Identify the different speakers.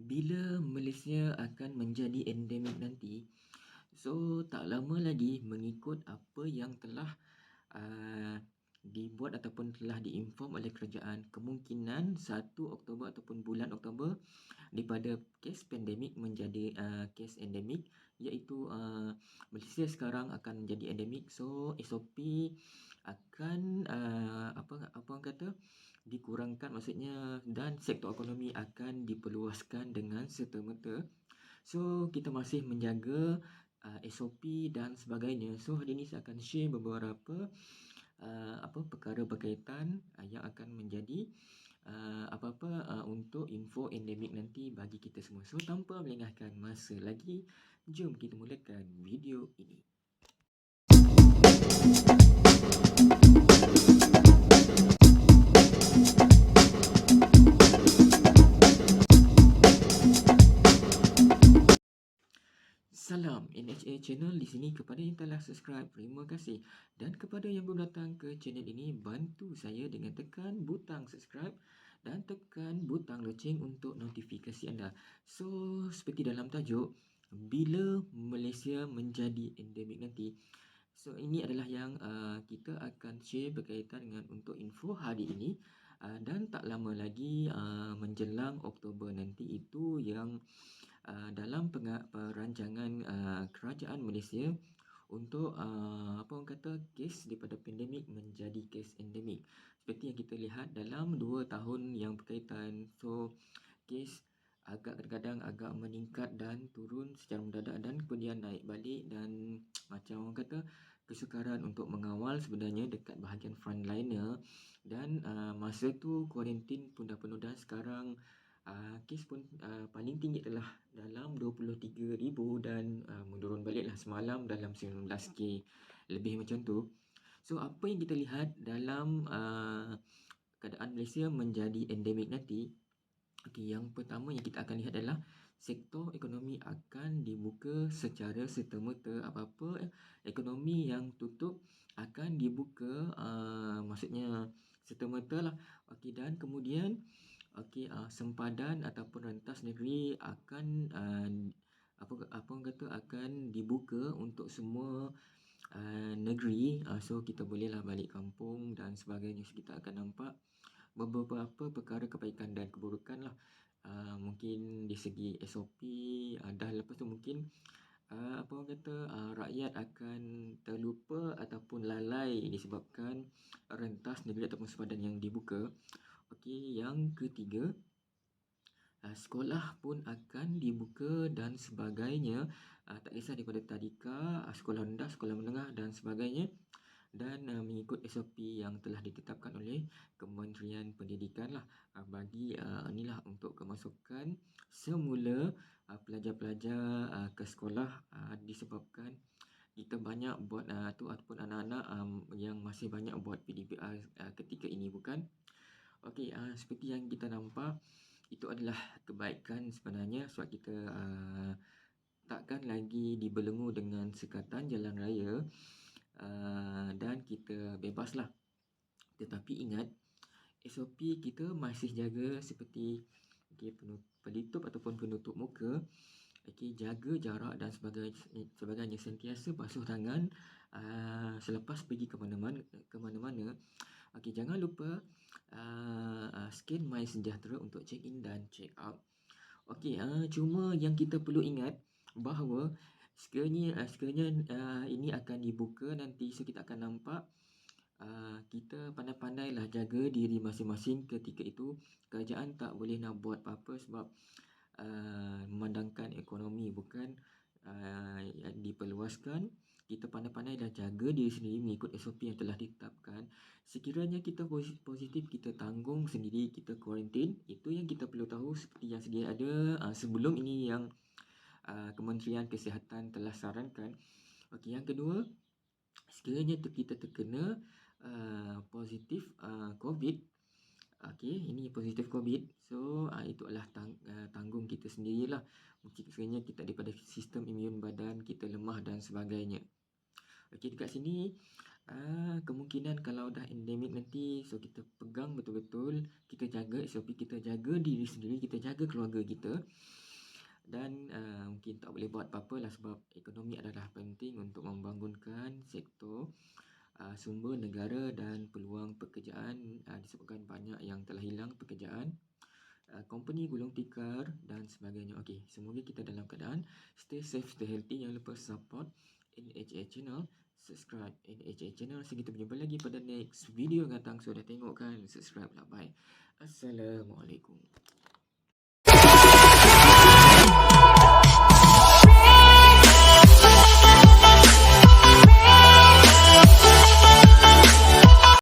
Speaker 1: Bila Malaysia akan menjadi endemik nanti, so tak lama lagi mengikut apa yang telah uh, dibuat ataupun telah diinform oleh kerajaan, kemungkinan 1 Oktober ataupun bulan Oktober daripada kes pandemik menjadi kes endemik, iaitu Malaysia sekarang akan menjadi endemik. So SOP akan apa orang kata dikurangkan, maksudnya, dan sektor ekonomi akan diperluaskan dengan serta-merta. So kita masih menjaga SOP dan sebagainya. So hari ini saya akan share beberapa perkara berkaitan yang akan menjadi untuk info endemik nanti bagi kita semua. So tanpa melengahkan masa lagi, jom kita mulakan video ini. Salam NHA Channel di sini. Kepada yang telah subscribe, terima kasih. Dan kepada yang belum datang ke channel ini, bantu saya dengan tekan butang subscribe dan tekan butang loceng untuk notifikasi anda. So, seperti dalam tajuk, bila Malaysia menjadi endemik nanti. So, ini adalah yang kita akan share berkaitan dengan untuk info hari ini. Dan tak lama lagi menjelang Oktober nanti, itu yang dalam perancangan kerajaan Malaysia untuk apa orang kata kes daripada pandemik menjadi kes endemik. Seperti yang kita lihat dalam 2 tahun yang berkaitan, so kes kadang-kadang agak meningkat dan turun secara mendadak dan kemudian naik balik, dan macam orang kata kesukaran untuk mengawal sebenarnya dekat bahagian frontliner, dan masa tu kuarantin pun dah penuh, dan sekarang kes pun paling tinggi adalah dalam 23,000 dan menurun baliklah semalam dalam 19K lebih macam tu. So apa yang kita lihat dalam keadaan Malaysia menjadi endemik nanti. Okey, yang pertama yang kita akan lihat adalah sektor ekonomi akan dibuka secara serta-merta. Apa-apa ekonomi yang tutup akan dibuka, maksudnya serta-merta lah. Okey, dan kemudian sempadan ataupun rentas negeri akan apa orang kata akan dibuka untuk semua negeri. So kita bolehlah balik kampung dan sebagainya. So, kita akan nampak beberapa perkara kebaikan dan keburukan lah. Mungkin di segi SOP, dah lepas tu mungkin apa orang kata rakyat akan terlupa ataupun lalai disebabkan rentas negeri ataupun sempadan yang dibuka. Okey, yang ketiga, sekolah pun akan dibuka dan sebagainya. Tak kisah daripada tadika, sekolah rendah, sekolah menengah dan sebagainya, dan mengikut SOP yang telah ditetapkan oleh Kementerian Pendidikan lah, bagi inilah untuk kemasukan semula pelajar-pelajar ke sekolah, disebabkan kita banyak buat tu ataupun anak-anak yang masih banyak buat PDPR ketika ini, bukan? Okey, seperti yang kita nampak, itu adalah kebaikan sebenarnya, sebab kita takkan lagi dibelenggu dengan sekatan jalan raya, dan kita bebaslah. Tetapi ingat, SOP kita masih jaga seperti pelitup ataupun penutup muka, jaga jarak dan sebagainya, sentiasa basuh tangan selepas pergi ke mana-mana. Jangan lupa scan My Sejahtera untuk check in dan check out. Cuma yang kita perlu ingat bahawa sekiranya ini akan dibuka nanti, so kita akan nampak kita pandai-pandailah jaga diri masing-masing ketika itu. Kerajaan tak boleh nak buat apa-apa sebab memandangkan ekonomi, bukan diperluaskan. Kita pandai-pandailah jaga diri sendiri mengikut SOP yang telah ditetapkan. Sekiranya kita positif, kita tanggung sendiri, kita kuarantin. Itu yang kita perlu tahu, seperti yang sedia ada sebelum ini yang Kementerian Kesihatan telah sarankan. Yang kedua, sekiranya kita terkena positif COVID, ini positif COVID, so itu adalah tanggung kita sendirilah. Mungkin sekiranya kita daripada sistem imun badan kita lemah dan sebagainya. Dekat sini Kemungkinan kalau dah endemik nanti, so kita pegang betul-betul, kita jaga SOP, kita jaga diri sendiri, kita jaga keluarga kita. Dan mungkin tak boleh buat apa-apa lah, sebab ekonomi adalah penting untuk membangunkan sektor sumber negara dan peluang pekerjaan, disebabkan banyak yang telah hilang pekerjaan, company gulung tikar dan sebagainya. Okey, semoga kita dalam keadaan stay safe, stay healthy. Jangan lupa support NHA Channel, subscribe NHA Channel. So kita berjumpa lagi pada next video akan datang. So dah tengok kan, subscribe lah. Bye. Assalamualaikum.